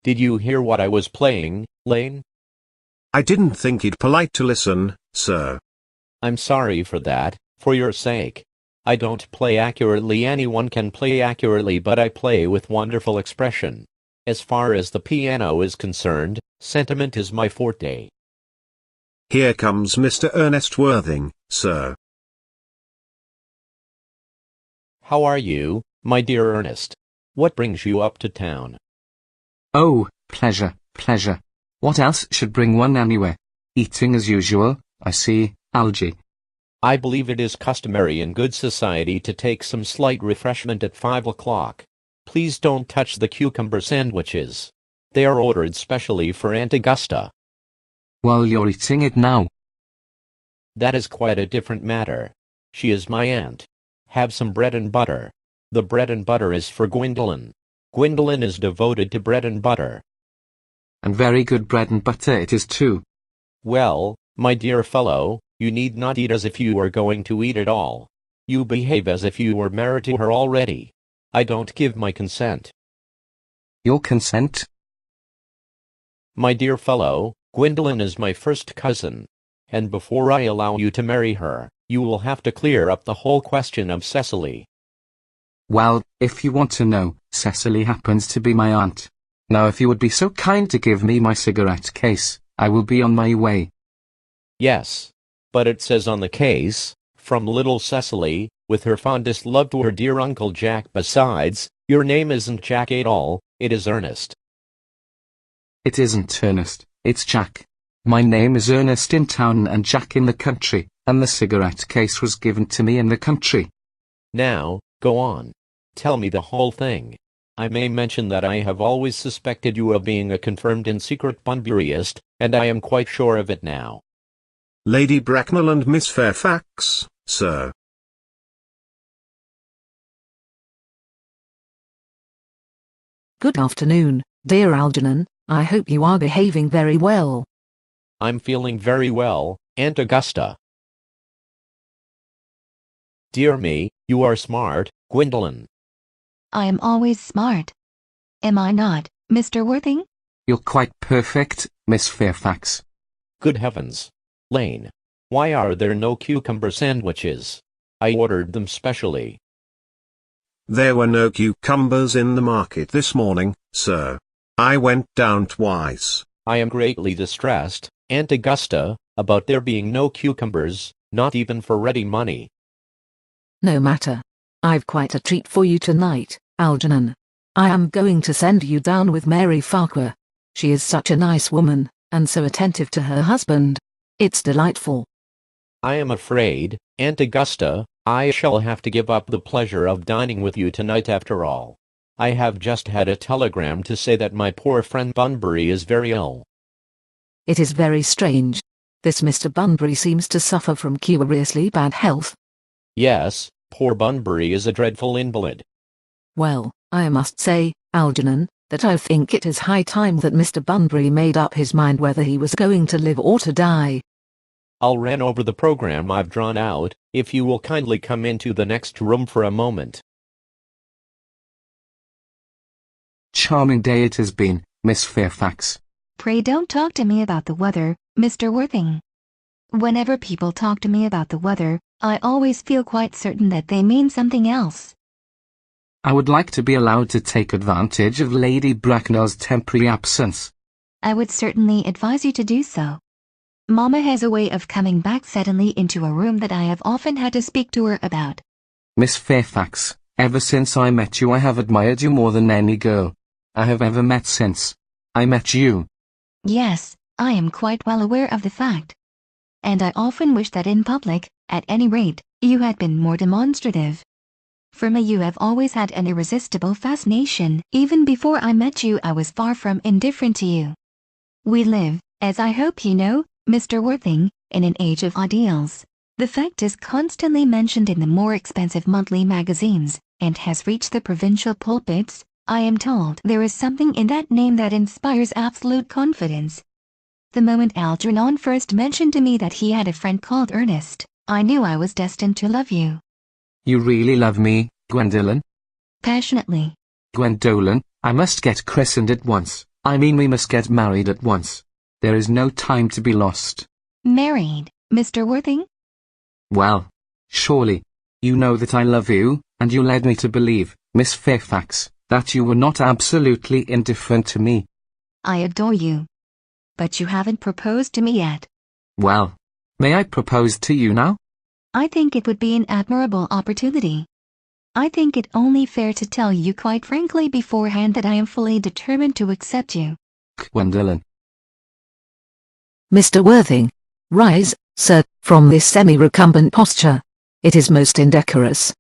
Did you hear what I was playing, Lane? I didn't think it polite to listen, sir. I'm sorry for that, for your sake. I don't play accurately. Anyone can play accurately, but I play with wonderful expression. As far as the piano is concerned, sentiment is my forte. Here comes Mr. Ernest Worthing, sir. How are you, my dear Ernest? What brings you up to town? Oh, pleasure, pleasure. What else should bring one anywhere? Eating as usual, I see, Algy. I believe it is customary in good society to take some slight refreshment at 5 o'clock. Please don't touch the cucumber sandwiches. They are ordered specially for Aunt Augusta. Well, you're eating it now. That is quite a different matter. She is my aunt. Have some bread and butter. The bread and butter is for Gwendolyn. Gwendolyn is devoted to bread and butter. And very good bread and butter it is too. Well, my dear fellow, you need not eat as if you were going to eat at all. You behave as if you were married to her already. I don't give my consent. Your consent? My dear fellow, Gwendolyn is my first cousin. And before I allow you to marry her, you will have to clear up the whole question of Cecily. Well, if you want to know, Cecily happens to be my aunt. Now if you would be so kind to give me my cigarette case, I will be on my way. Yes. But it says on the case, from little Cecily, with her fondest love to her dear Uncle Jack. Besides, your name isn't Jack at all, it is Ernest. It isn't Ernest, it's Jack. My name is Ernest in town and Jack in the country, and the cigarette case was given to me in the country. Now, go on. Tell me the whole thing. I may mention that I have always suspected you of being a confirmed and secret Bunburyist, and I am quite sure of it now. Lady Bracknell and Miss Fairfax, sir. Good afternoon, dear Algernon. I hope you are behaving very well. I'm feeling very well, Aunt Augusta. Dear me, you are smart, Gwendolyn. I am always smart. Am I not, Mr. Worthing? You're quite perfect, Miss Fairfax. Good heavens. Lane, why are there no cucumber sandwiches? I ordered them specially. There were no cucumbers in the market this morning, sir. I went down twice. I am greatly distressed, Aunt Augusta, about there being no cucumbers, not even for ready money. No matter. I've quite a treat for you tonight, Algernon. I am going to send you down with Mary Farquhar. She is such a nice woman, and so attentive to her husband. It's delightful. I am afraid, Aunt Augusta, I shall have to give up the pleasure of dining with you tonight after all. I have just had a telegram to say that my poor friend Bunbury is very ill. It is very strange. This Mr. Bunbury seems to suffer from curiously bad health. Yes, poor Bunbury is a dreadful invalid. Well, I must say, Algernon, that I think it is high time that Mr. Bunbury made up his mind whether he was going to live or to die. I'll run over the program I've drawn out, if you will kindly come into the next room for a moment. Charming day it has been, Miss Fairfax. Pray don't talk to me about the weather, Mr. Worthing. Whenever people talk to me about the weather, I always feel quite certain that they mean something else. I would like to be allowed to take advantage of Lady Bracknell's temporary absence. I would certainly advise you to do so. Mama has a way of coming back suddenly into a room that I have often had to speak to her about. Miss Fairfax, ever since I met you I have admired you more than any girl I have ever met since I met you. Yes, I am quite well aware of the fact. And I often wish that in public, at any rate, you had been more demonstrative. For me you have always had an irresistible fascination. Even before I met you I was far from indifferent to you. We live, as I hope you know, Mr. Worthing, in an age of ideals. The fact is constantly mentioned in the more expensive monthly magazines, and has reached the provincial pulpits. I am told there is something in that name that inspires absolute confidence. The moment Algernon first mentioned to me that he had a friend called Earnest, I knew I was destined to love you. You really love me, Gwendolyn? Passionately. Gwendolen, I must get christened at once. I mean we must get married at once. There is no time to be lost. Married, Mr. Worthing? Well, surely. You know that I love you, and you led me to believe, Miss Fairfax, that you were not absolutely indifferent to me. I adore you. But you haven't proposed to me yet. Well, may I propose to you now? I think it would be an admirable opportunity. I think it only fair to tell you quite frankly beforehand that I am fully determined to accept you. Gwendolyn. Mr. Worthing, rise, sir, from this semi-recumbent posture. It is most indecorous.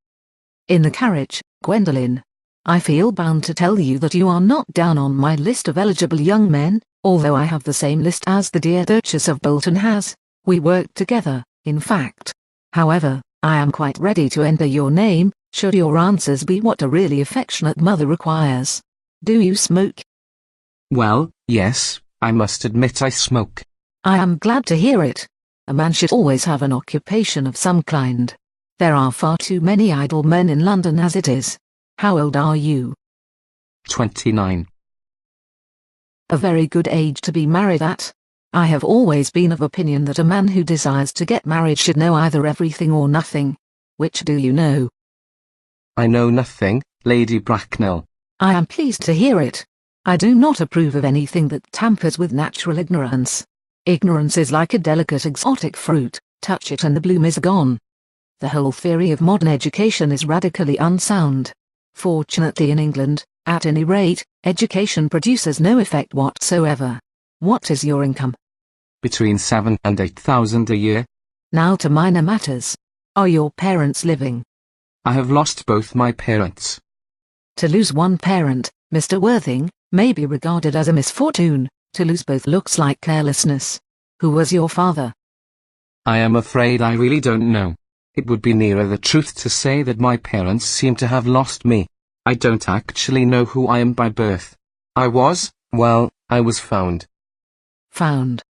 In the carriage, Gwendolyn. I feel bound to tell you that you are not down on my list of eligible young men, although I have the same list as the dear Duchess of Bolton has. We work together, in fact. However, I am quite ready to enter your name, should your answers be what a really affectionate mother requires. Do you smoke? Well, yes, I must admit I smoke. I am glad to hear it. A man should always have an occupation of some kind. There are far too many idle men in London as it is. How old are you? 29. A very good age to be married at. I have always been of opinion that a man who desires to get married should know either everything or nothing. Which do you know? I know nothing, Lady Bracknell. I am pleased to hear it. I do not approve of anything that tampers with natural ignorance. Ignorance is like a delicate exotic fruit, touch it and the bloom is gone. The whole theory of modern education is radically unsound. Fortunately in England, at any rate, education produces no effect whatsoever. What is your income? Between 7,000 and 8,000 a year. Now to minor matters. Are your parents living? I have lost both my parents. To lose one parent, Mr. Worthing, may be regarded as a misfortune. To lose both looks like carelessness. Who was your father? I am afraid I really don't know. It would be nearer the truth to say that my parents seem to have lost me. I don't actually know who I am by birth. I was found. Found.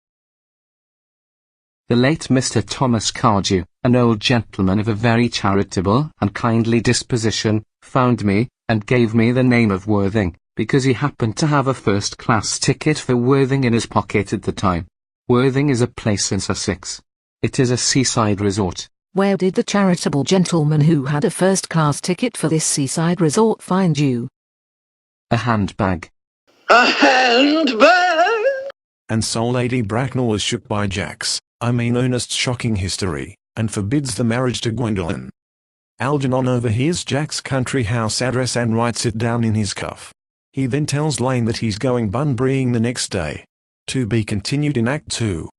The late Mr. Thomas Cardew, an old gentleman of a very charitable and kindly disposition, found me, and gave me the name of Worthing, because he happened to have a first-class ticket for Worthing in his pocket at the time. Worthing is a place in Sussex. It is a seaside resort. Where did the charitable gentleman who had a first-class ticket for this seaside resort find you? A handbag. A handbag? And so Lady Bracknell was shook by Ernest's shocking history, and forbids the marriage to Gwendolyn. Algernon overhears Jack's country house address and writes it down in his cuff. He then tells Lane that he's going Bunburying the next day. To be continued in Act 2.